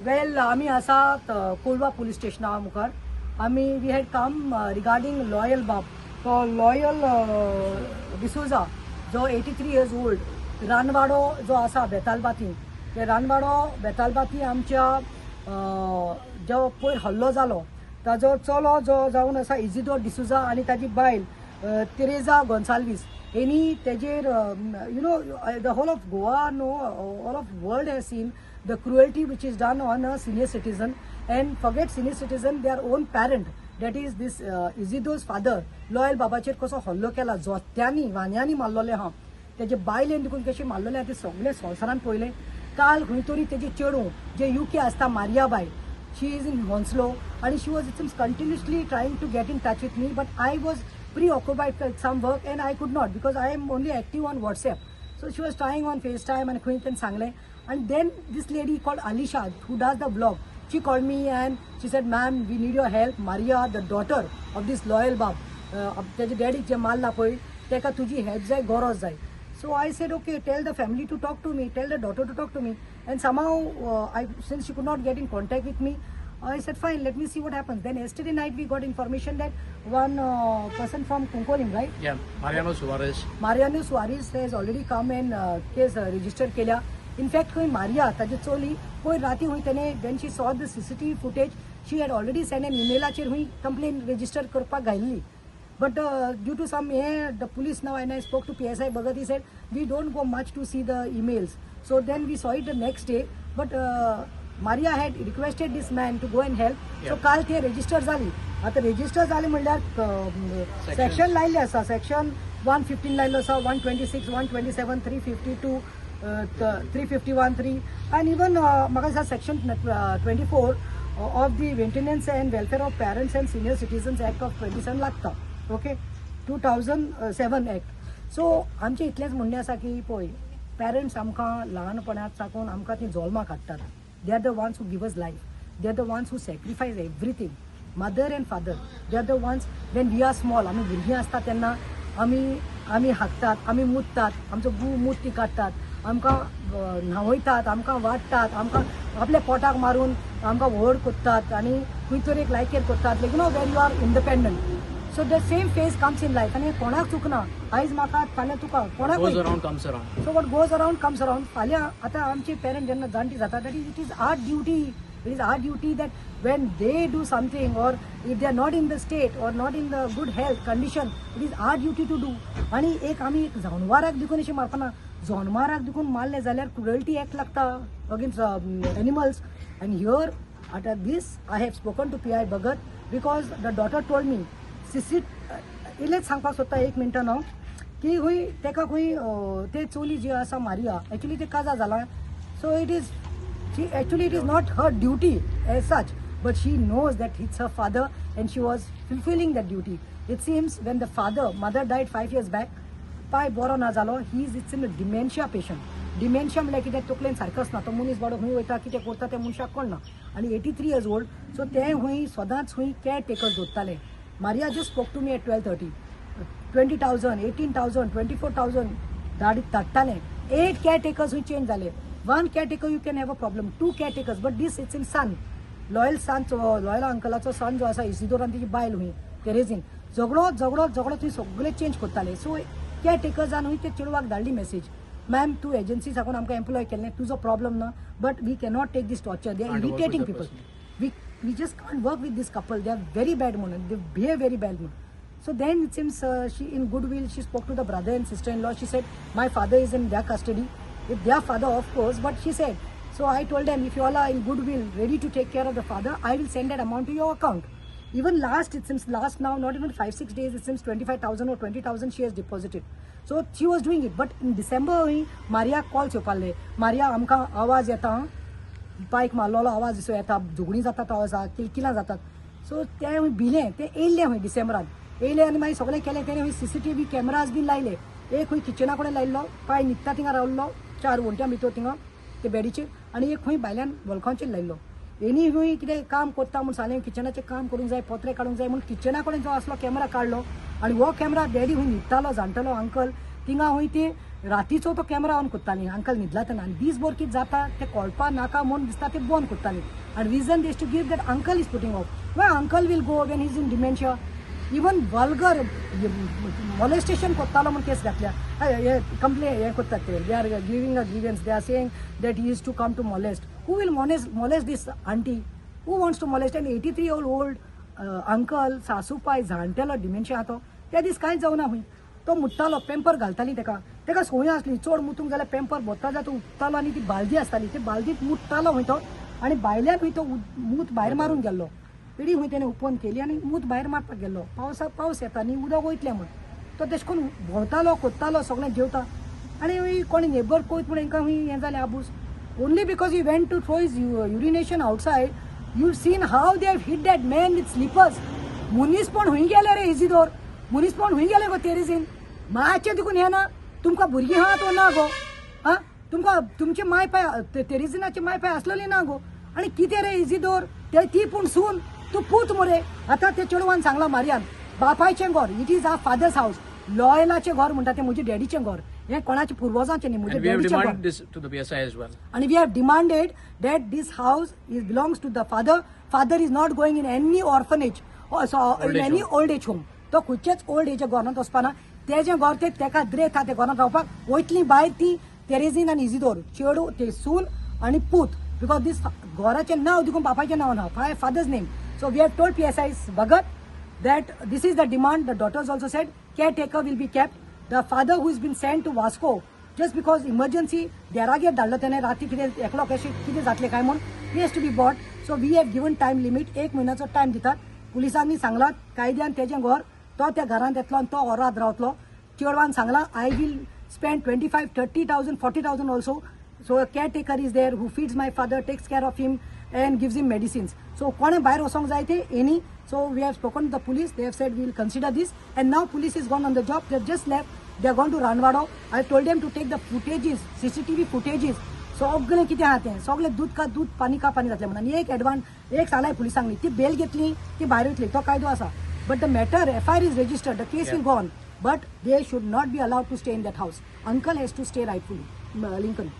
Well, आम्ही आसात Kolwa police station मुखार. We had come regarding Loyal Bab. So Loyal D'Souza, जो 83 years old, रानवाडो जो आसा बेतालबाती, ते रानवाडो बेतालबाती आमच्या जो पयर हल्लो जालो ताजो चलो जो जावन आसा इजिदोर डिसुजा आनी ताजी बायल तेरेजा गोन्साल्वीस हेनी तेजेर the whole of Goa, all of world has seen the cruelty which is done on a senior citizen, and forget senior citizen, their own parent, that is this Izidor's father, Loyal बाबाचेर कसो हल्लो केला, जोत्यांनी वान्यांनी मारलोले हा, तेजे बायलेन देखून कशे मारलोले ते सगळे संवसारान पळयले. काल खंय तरी तेजे चेडू जे UK आसता मारिया बाय, she is in Hounslow and she was continuously trying to get in touch with me, but I was preoccupied with some work and I could not because I am only active on WhatsApp. So she was trying on FaceTime and Quinton Sangle, and then this lady called Alisha who does the blog, she called me and she said, ma'am, we need your help. Maria, the daughter of this Loyal Bab, तेजे daddy जे मारला पळय तेका तुजी help जाय, गरज जाय. So I said, okay, tell the family to talk to me, tell the daughter to talk to me. And somehow, since she could not get in contact with me, I said, fine, let me see what happens. Then yesterday night we got information that one person from Kunkolim, right? Yeah, Mariano Suarez. Mariano Suarez has already come and case registered केल्या. In fact, कोई Maria, ताजी चोली, कोई राती हुई तेने, when she saw the CCTV footage, she had already sent an email आचेर हुई complaint register करपाक घायल्ली. But due to some the police now, and I spoke to PSI Bhagat, he said, we don't go much to see the emails. So then we saw it the next day. But Maria had requested this man to go and help. Yeah. So काल ते register झाली. आता register झाली म्हणल्यार section लायले आसा. Section 115 लायलो आसा, 126, 127, 352, 351, 3, and even म्हाका दिसता section 24 of the Maintenance and Welfare of Parents and Senior Citizens Act of 27 लागता. Okay, 2007 Act. So आमचे इतलेच म्हणणे आसा की पळय, पेरेंट्स आमकां ल्हानपणांत साकून आमकां ती जल्मा काडटात. They are the ones who give us life. They are the ones who sacrifice everything. Mother and father, they are the ones when we are small, आमी भुरगीं आसता तेन्ना आमी हागतात, आमी मुततात, आमचो बू मूत ती काडटात, आमकां न्हावयतात, आमकां वाडटात, आमकां आपल्या पोटाक मारून आमकां व्हड कोत्तात आनी खंय तरी एक लायकेर कोत्तात. लायक when you are independent. So the same phase comes in life. And कोणाक चुकना, आयज म्हाका फाल्यां तुका कोणाक goes around comes around. So what goes around comes around. फाल्यां आतां आमचे पेरेंट जेन्ना जाणटी जाता, that it is our duty. It is our duty that when they do something, or if they are not in the state or not in the good health condition, it is our duty to do. आणि एक आमी एक जानवराक देखून अशें मारपाना. जानवराक देखून मारले जाल्यार cruelty act लागता against animals. And here at this I have spoken to PI Bhagat because the daughter told me, इलेच सांगपाक सोदता एक मिनटान हांव की खंय तेका खंय ते चोली जी आसा मारिया, एक्चुअली ते काजा जाला. So it is not her duty as such, but she knows that it's her father and she was fulfilling that duty. It seems when the mother died 5 years बॅक, पाय बरो ना जालो, he is it's in dementia patient. Dementia म्हळ्यार कितें, तकलेन सारकोच ना, तो मनीस बाबडो खंय वयता कितें करता तें मनशाक कळना. आनी 83 years old. सो ते खंय सदांच खंय केअर टेकर्स दवरताले. Maria just spoke to me at 12:30. 20,000, 18,000, 24,000 धाडटाले. 8 caretakers who change जाले. 1 caretaker you can have a problem. 2 caretakers, but this it's in son. Loyal son, Loyal अंकलाचो son जो आसा इसिदोर आनी तिची बायल हुई तेरेजीन झगडो थंय सगळे चेंज करताले. सो केअरटेकर्सान हुई ते चेडवाक धाडली मेसेज, मॅम तूं एजन्सी साकून आमकां एम्प्लॉय केल्लें, तुजो प्रॉब्लम ना, but we cannot take this torture. They are irritating people. We just can't work with this couple. They are very bad women. They behave very bad. So then it seems she, in goodwill, she spoke to the brother and sister-in-law. She said, my father is in their custody. With their father, of course, but she said, so I told them, if you all are in goodwill, ready to take care of the father, I will send that amount to your account. Even it seems last now, not even 5-6 days, it seems 25,000 or 20,000 she has deposited. So she was doing it. But in December, Maria calls Yopale. Maria, amka awaz yeta. बायक मारलेलो आवाज दिसो येता, झगडीं जातात आवाजाक, किलकिलां जातात. So ते भिलें, ते येयल्ले खंय डिसेंबरान येयले आनी मागीर सगळें केलें. तेणें खंय CCTV कॅमेराज बीन लायले. एक खंय किचना कडेन लायल्लो, पांय न्हिदता थिंगा रावल्लो 4 वण्ट्यां भितर थिंगा ते बेडीचेर, आनी एक खंय भायल्यान वॉलखॉंचेर लायल्लो. हेणी खंय कितें काम करता म्हूण सांगलें, किचनाचें काम करूंक जाय, पत्रे काडूंक जाय म्हूण किचना कडेन जो आसलो कॅमेरा काडलो. आनी हो कॅमेरा डॅडी खंय न्हिदतालो, जाणटलो अंकल थिंगा खंय ते रातीचो तो कॅमेरा ऑन करताली अंकल न्हिदला तेन्ना आनी दीसभर कितें जाता ते कळपा नाका म्हूण दिसता ते बंद करताली आनी reason is to give that uncle is putting off when uncle will go when is in dementia even vulgar molestation करतालो म्हूण केस घातल्या कंप्लेन हे करतात ते they are giving a grievance they are saying that he is to come to molest who will molest this aunty who wants to molest an 83 old uncle सासूपाय जाणटेलो dementia तो त्या दीस कांयच जावना हूंय तो मुट्टालो पेम्पर घालताली तेका सोय आसली चड मुतूंक जाल्यार पेम्पर भरता जाल्यार तो उठतालो आनी ती बालदी आसताली ते बालदीत मुट्टालो हूंय तो आनी भायल्यान हूंय तो मूत भायर मारून गेल्लो पिडी हूंय तेणें ओपन केली आनी मूत भायर मारपाक गेल्लो पावस येता न्ही उदक वयतलें म्हण तो तेश करून भोंवतालो कोत्तालो सगळें जेवता आनी कोणी नेबर कोयत म्हण हांकां हूंय हें जालें आबूस only because you went to throw his urination outside you seen how they have hit that man with slippers मुनीस पण हूंय गेले रे इजिदोर मुनीस पण हूंय गेले गो तेरेजीन मायचे देखून हे ना तुमकां भुरगीं आहा तो ना गो आं तुमकां तुमचे माय पाय तेरेजिनाचे माय पाय आसलेले ना गो आनी कितें रे इजिदोर ते ती पूण सून तूं पूत मरे आतां ते चेडवान सांगला मारयान बापायचें घर it is our father's house लॉयलाचें घर म्हणटा तें म्हजे डॅडीचें घर हें कोणाचे पुर्वजांचें न्ही म्हजे डॅडीचें घर this to the PSI as well. And we have demanded that this house belongs to the father. Father is not going in any orphanage or in any old age home. तो खंयचेच ओल्ड एज गोरांत वचपाना तेजें घर ते तेका द्रेत आहा ते गोरांत रावपाक वयतली buyer ती तेरेजीन आनी इजिदोर चेडू ते सून आनी पूत बिकॉज दीस घराचें नांव देखून बापायचें नांव ना father's name so we have told PSI Bhagat that this is the demand. The daughters also said caretaker will be kept. The father who has been sent to Vasco just because emergency देरागेर धाडलो तेणें राती कितें एकलो कशें कितें जातलें काय म्हूण he has to be bought. So we have given time limit 1 म्हयन्याचो टायम दितात पुलिसांनी सांगलां कायद्यान तेजें घर तो त्या घरांत येतलो आनी तो होरात रावतलो चेडवान सांगलां I will spend 25, 30,000, 40,000 also. So a caretaker is there who feeds my father, takes care of him and gives him medicines. So कोणें भायर वचोंक जाय ते any. So we have spoken to the police. They have said we will consider this. And now police is gone on the job. They have just left. They are gone to Ranwado. I told them to take the footages, CCTV footages. सगळें कितें आहा तें सगळें दूध का दूध पानी का पानी जातलें म्हणून एक सांगलाय पुलिसांनी ती बेल घेतली ती भायर वयतली तो कायदो आसा but the matter FIR is registered. The case will go on. But they should not be allowed to stay in that house. Uncle has to stay rightfully. Lincoln.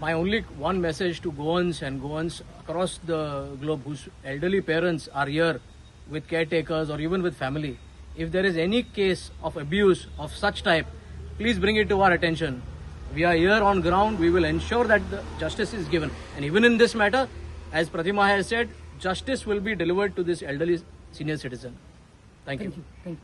My only one message to Goans and Goans across the globe whose elderly parents are here with caretakers or even with family. If there is any case of abuse of such type, please bring it to our attention. We are here on ground. We will ensure that the justice is given. And even in this matter, as Pratima has said, justice will be delivered to this elderly senior citizen. Thank you. Thank you.